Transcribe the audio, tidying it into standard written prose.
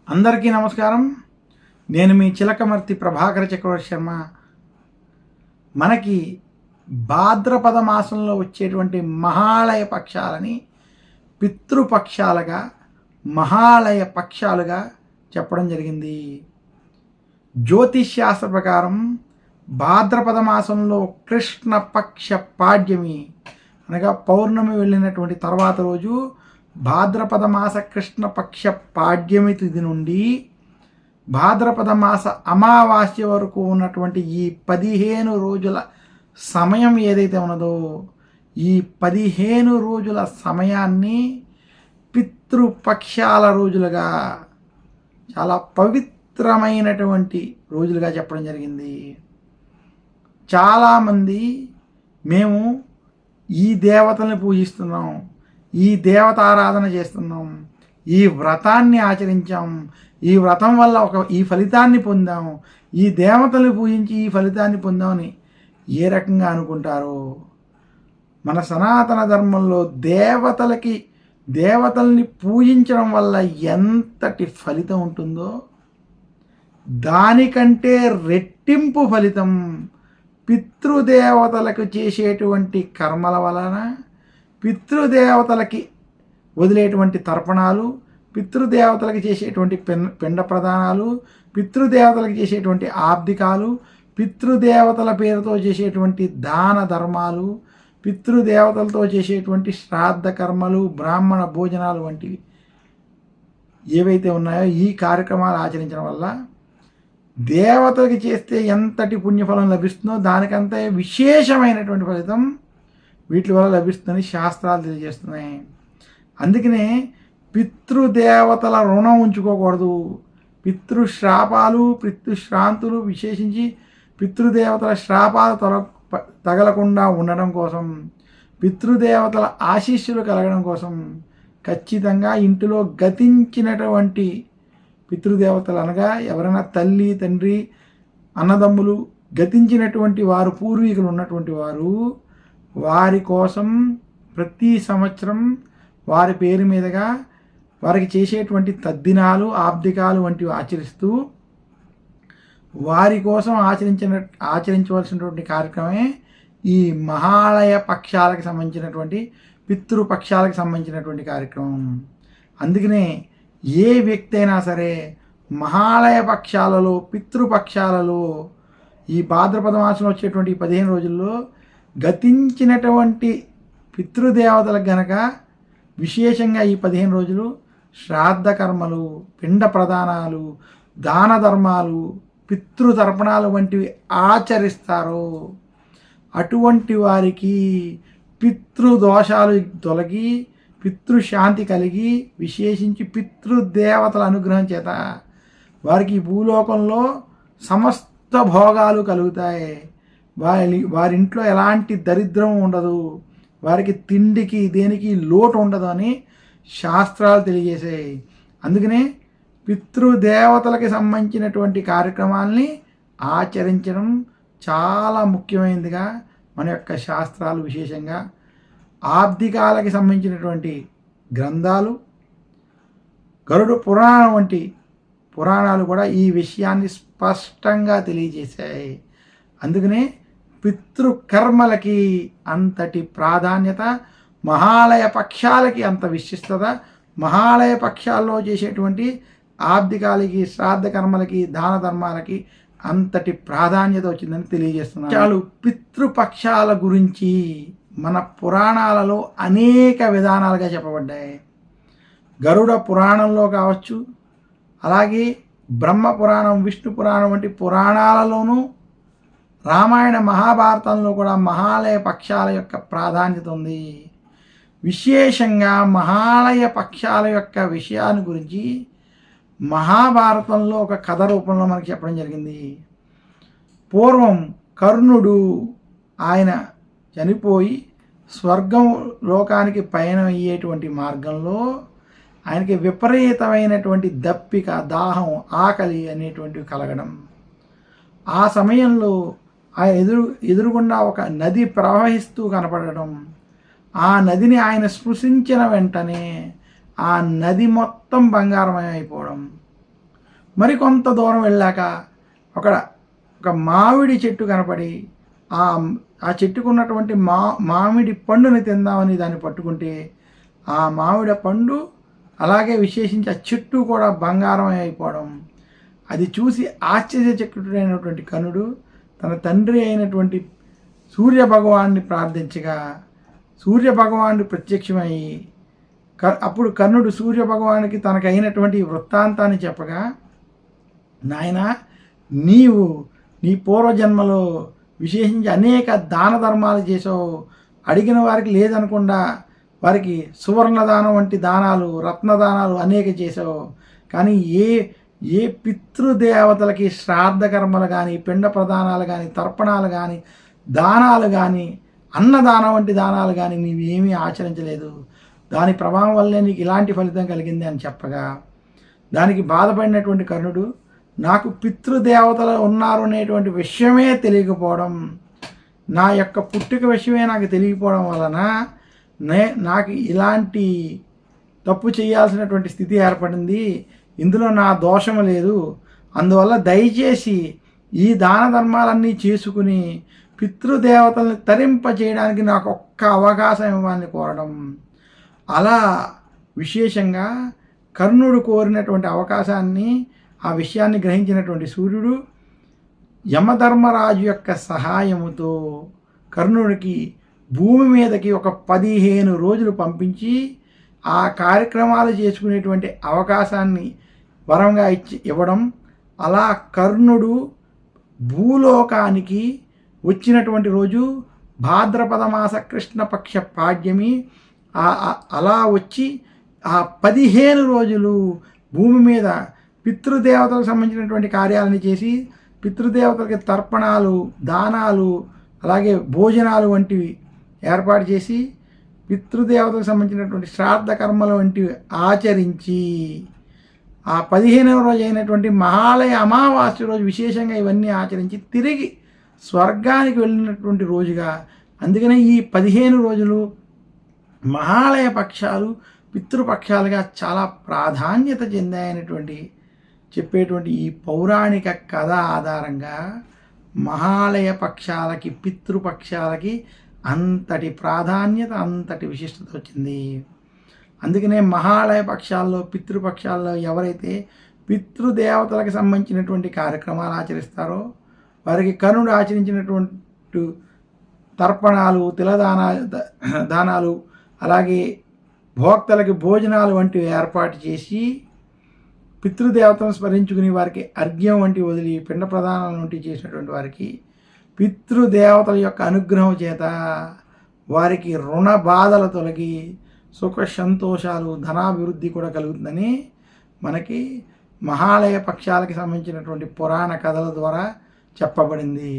అందరికీ నమస్కారం. నేను మీ చిలకమర్తి ప్రభాకర చక్రవర్తి శర్మ. మనకి భాద్రపద మాసంలో వచ్చేటువంటి మహాలయ పక్షాలని పితృపక్షాలుగా మహాలయ పక్షాలుగా చెప్పడం జరిగింది. జ్యోతిష్శాస్త్ర ప్రకారం భాద్రపద మాసంలో కృష్ణపక్ష పాడ్యమి అనగా పౌర్ణమి వెళ్ళినటువంటి తర్వాత రోజు భాద్రపద మాస కృష్ణపక్ష పాడ్యమి తిథి నుండి భాద్రపద మాస అమావాస్య వరకు ఉన్నటువంటి ఈ 15 రోజుల సమయం ఏదైతే ఉన్నదో ఈ 15 రోజుల సమయాన్ని పితృపక్షాల రోజులుగా చాలా పవిత్రమైనటువంటి రోజులుగా చెప్పడం జరిగింది. చాలామంది మేము ఈ దేవతల్ని పూజిస్తున్నాం, ఈ దేవత ఆరాధన చేస్తున్నాం, ఈ వ్రతాన్ని ఆచరించాం, ఈ వ్రతం వల్ల ఈ ఫలితాన్ని పొందాం, ఈ దేవతల్ని పూజించి ఈ ఫలితాన్ని పొందామని ఏ రకంగా అనుకుంటారో, మన సనాతన ధర్మంలో దేవతల్ని పూజించడం వల్ల ఎంతటి ఫలితం ఉంటుందో దానికంటే రెట్టింపు ఫలితం పితృదేవతలకు చేసేటువంటి కర్మల వలన, పితృదేవతలకి వదిలేటువంటి తర్పణాలు, పితృదేవతలకి చేసేటువంటి పిండ ప్రదానాలు, పితృదేవతలకు చేసేటువంటి ఆబ్దికాలు, పితృదేవతల పేరుతో చేసేటువంటి దాన ధర్మాలు, పితృదేవతలతో చేసేటువంటి శ్రాద్ధ కర్మలు, బ్రాహ్మణ భోజనాలు వంటివి ఏవైతే ఉన్నాయో ఈ కార్యక్రమాలు ఆచరించడం వల్ల దేవతలకి చేస్తే ఎంతటి పుణ్యఫలం లభిస్తుందో దానికంటే విశేషమైనటువంటి ఫలితం వీటి వల్ల లభిస్తుందని శాస్త్రాలు తెలియజేస్తున్నాయి. అందుకనే పితృదేవతల రుణం ఉంచుకోకూడదు. పితృశ్రాపాలు, పితృశ్రాంతులు, విశేషించి పితృదేవతల శ్రాపాలు తగలకుండా ఉండడం కోసం, పితృదేవతల ఆశీస్సులు కలగడం కోసం ఖచ్చితంగా ఇంటిలో గతించినటువంటి పితృదేవతలు అనగా ఎవరైనా తల్లి, తండ్రి, అన్నదమ్ములు గతించినటువంటి వారు, పూర్వీకులు ఉన్నటువంటి వారు, వారి కోసం ప్రతి సంవత్సరం వారి పేరు మీదుగా వారికి చేసేటువంటి తద్దినాలు, ఆబ్దికాలు వంటివి ఆచరిస్తూ వారి కోసం ఆచరించవలసినటువంటి కార్యక్రమమే ఈ మహాలయ పక్షాలకు సంబంధించినటువంటి పితృపక్షాలకు సంబంధించినటువంటి కార్యక్రమం. అందుకనే ఏ వ్యక్తి అయినా సరే మహాలయ పక్షాలలో, పితృపక్షాలలో ఈ భాద్రపద మాసంలో వచ్చేటువంటి 15 రోజుల్లో గతించినటువంటి పితృదేవతలకు గనక విశేషంగా ఈ 15 రోజులు శ్రాద్ధ కర్మలు, పిండ ప్రదానాలు, దాన ధర్మాలు, పితృతర్పణాలు వంటివి ఆచరిస్తారో అటువంటి వారికి పితృదోషాలు తొలగి పితృశాంతి కలిగి విశేషించి పితృదేవతల అనుగ్రహం చేత వారికి భూలోకంలో సమస్త భోగాలు కలుగుతాయి. వారింట్లో ఎలాంటి దరిద్రం ఉండదు, వారికి తిండికి దేనికి లోటు ఉండదు అని శాస్త్రాలు తెలియజేసాయి. అందుకనే పితృదేవతలకి సంబంధించినటువంటి కార్యక్రమాల్ని ఆచరించడం చాలా ముఖ్యమైనదిగా మన యొక్క శాస్త్రాలు, విశేషంగా ఆబ్దికాలకి సంబంధించినటువంటి గ్రంథాలు, గరుడ పురాణం వంటి పురాణాలు కూడా ఈ విషయాన్ని స్పష్టంగా తెలియజేశాయి. అందుకనే పితృకర్మలకి అంతటి ప్రాధాన్యత, మహాలయ పక్షాలకి అంత విశిష్టత, మహాలయ పక్షాల్లో చేసేటువంటి ఆబ్దికాలకి, శ్రాద్ధ కర్మలకి, దాన ధర్మాలకి అంతటి ప్రాధాన్యత వచ్చిందని తెలియజేస్తున్నాను. పితృపక్షాల గురించి మన పురాణాలలో అనేక విధానాలుగా చెప్పబడ్డాయి. గరుడ పురాణంలో కావచ్చు, అలాగే బ్రహ్మ పురాణం, విష్ణు పురాణం వంటి పురాణాలలోనూ, రామాయణ మహాభారతంలో కూడా మహాలయ పక్షాల యొక్క ప్రాధాన్యత ఉంది. విశేషంగా మహాలయ పక్షాల యొక్క విషయాన్ని గురించి మహాభారతంలో ఒక కథ రూపంలో మనకి చెప్పడం జరిగింది. పూర్వం కర్ణుడు ఆయన చనిపోయి స్వర్గం లోకానికి పయనం అయ్యేటువంటి మార్గంలో ఆయనకి విపరీతమైనటువంటి దప్పిక, దాహం, ఆకలి అనేటువంటివి కలగడం. ఆ సమయంలో ఆయన ఎదురుగుండా ఒక నది ప్రవహిస్తూ కనపడడం. ఆ నదిని ఆయన స్పృశించిన వెంటనే ఆ నది మొత్తం బంగారమయం అయిపోవడం. మరికొంత దూరం వెళ్ళాక ఒక మామిడి చెట్టు కనపడి ఆ చెట్టుకు ఉన్నటువంటి మామిడి పండుని తిందామని దాన్ని పట్టుకుంటే ఆ మామిడి పండు అలాగే విశేషించి ఆ చెట్టు కూడా బంగారం అయిపోవడం, అది చూసి ఆశ్చర్యచకితుడైనటువంటి కర్ణుడు తన తండ్రి అయినటువంటి సూర్య భగవాన్ని ప్రార్థించగా సూర్య భగవానుడు ప్రత్యక్షమై అప్పుడు కర్ణుడు సూర్య భగవానికి తనకు అయినటువంటి వృత్తాంతాన్ని చెప్పగా, నాయన నీవు నీ పూర్వజన్మలో విశేషించి అనేక దాన ధర్మాలు చేసావు, అడిగిన వారికి లేదనకుండా వారికి సువర్ణ దానం వంటి దానాలు, రత్నదానాలు అనేక చేసావు. కానీ ఏ పితృదేవతలకి శ్రాద్ధ కర్మలు కానీ, పిండ ప్రదానాలు కానీ, తర్పణాలు కానీ, దానాలు కానీ, అన్నదానం వంటి దానాలు కానీ నీవు ఏమీ ఆచరించలేదు. దాని ప్రభావం వల్లే నీకు ఇలాంటి ఫలితం కలిగింది అని చెప్పగా దానికి బాధపడినటువంటి కర్ణుడు, నాకు పితృదేవతలు ఉన్నారు అనేటువంటి విషయమే తెలియకపోవడం, నా యొక్క పుట్టుక విషయమే నాకు తెలియకపోవడం వలన నాకు ఇలాంటి తప్పు చేయాల్సినటువంటి స్థితి ఏర్పడింది. ఇందులో నా దోషము లేదు. అందువల్ల దయచేసి ఈ దాన ధర్మాలన్నీ చేసుకుని పితృదేవతల్ని తరింపజేయడానికి నాకు ఒక్క అవకాశం ఇవ్వాలని కోరడం. అలా విశేషంగా కర్ణుడు కోరినటువంటి అవకాశాన్ని, ఆ విషయాన్ని గ్రహించినటువంటి సూర్యుడు యమధర్మరాజు యొక్క సహాయముతో కర్ణుడికి భూమి మీదకి ఒక 15 రోజులు పంపించి ఆ కార్యక్రమాలు చేసుకునేటువంటి అవకాశాన్ని వరంగా ఇవ్వడం. అలా కర్ణుడు భూలోకానికి వచ్చినటువంటి రోజు భాద్రపద మాస కృష్ణపక్ష పాడ్యమి. అలా వచ్చి ఆ 15 రోజులు భూమి మీద పితృదేవతలకు సంబంధించినటువంటి కార్యాలను చేసి పితృదేవతలకి తర్పణాలు, దానాలు, అలాగే భోజనాలు వంటివి ఏర్పాటు చేసి పితృదేవతలకు సంబంధించినటువంటి శ్రాద్ధ కర్మలు వంటివి ఆచరించి ఆ 15వ రోజు అయినటువంటి మహాలయ అమావాస్య రోజు విశేషంగా ఇవన్నీ ఆచరించి తిరిగి స్వర్గానికి వెళ్ళినటువంటి రోజుగా, అందుకనే ఈ 15 రోజులు మహాలయ పక్షాలు పితృపక్షాలుగా చాలా ప్రాధాన్యత చెందాయనేటువంటి చెప్పేటువంటి ఈ పౌరాణిక కథ ఆధారంగా మహాలయ పక్షాలకి, పితృపక్షాలకి అంతటి ప్రాధాన్యత, అంతటి విశిష్టత వచ్చింది. అందుకనే మహాలయ పక్షాల్లో, పితృపక్షాల్లో ఎవరైతే పితృదేవతలకు సంబంధించినటువంటి కార్యక్రమాలు ఆచరిస్తారో వారికి కర్ణుడు ఆచరించినటువంటి తర్పణాలు, దానాలు, అలాగే భోక్తలకి భోజనాలు వంటివి ఏర్పాటు చేసి పితృదేవతను స్మరించుకుని వారికి అర్ఘ్యం వంటివి వదిలి పిండ ప్రదానాలు వంటివి చేసినటువంటి వారికి పితృదేవతల యొక్క అనుగ్రహం చేత వారికి రుణ బాధలు తొలగి సుఖ సంతోషాలు, ధనాభివృద్ధి కూడా కలుగుతుందని మనకి మహాలయ పక్షాలకి సంబంధించినటువంటి పురాణ కథల ద్వారా చెప్పబడింది.